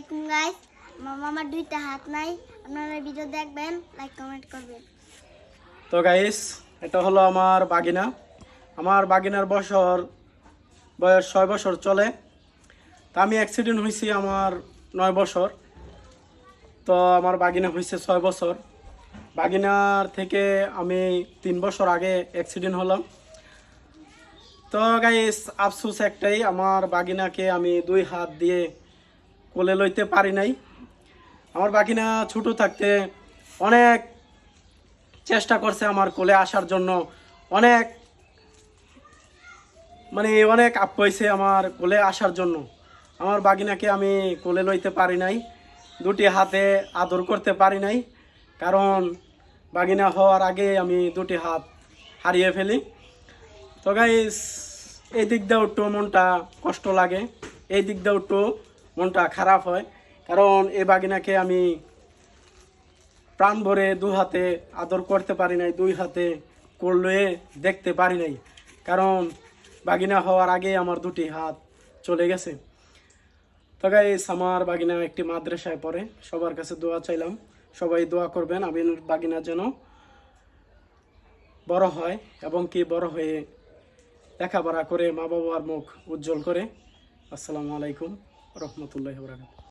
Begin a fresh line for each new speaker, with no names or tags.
আলাইকুম গাইস। আমার দুইটা হাত নাই, আপনারা ভিডিও দেখবেন, লাইক কমেন্ট করবেন।
তো গাইস, এটা হলো আমার বাগিনা। আমার বাগিনার বয়স 6 বছর চলে। তা আমি অ্যাক্সিডেন্ট হয়েছি আমার 9 বছর। তো আমার বাগিনা হয়েছে 6 বছর। বাগিনার থেকে আমি 3 বছর আগে অ্যাক্সিডেন্ট হলাম। তো গাইস, আফসোস একটাই, আমার বাগিনাকে আমি 2 হাত দিয়ে কোলে লইতে পারি নাই। আমার বাগিনা ছোট থাকতে অনেক চেষ্টা করছে আমার কোলে আসার জন্য, অনেক অনেক আপ্যায়ছে আমার কোলে আসার জন্য। আমার বাগিনাকে আমি কোলে লইতে পারি নাই, 2টি হাতে আদর করতে পারি নাই, কারণ বাগিনা হওয়ার আগে আমি 2টি হাত হারিয়ে ফেলি। তো গাইস, এই দিক দিয়েও একটু মনটা কষ্ট লাগে, এই দিক দিয়েও একটু মনটা খারাপ হয়, কারণ এই বাগিনাকে আমি প্রাণ ভরে 2 হাতে আদর করতে পারি নাই, 2 হাতে করলে দেখতে পারি নাই, কারণ বাগিনা হওয়ার আগে আমার 2টি হাত চলে গেছে। তো গাইস, আমার বাগিনা একটি মাদ্রাসায় পড়ে। সবার কাছে দোয়া চাইলাম, সবাই দোয়া করবেন আমি বাগিনা যেন বড় হয় এবং কি বড় হয়ে লেখাপড়া করে মা বাবার মুখ উজ্জ্বল করে। আসসালামু আলাইকুম রহমতুল্লাহি ওয়া বারাকাতুহু।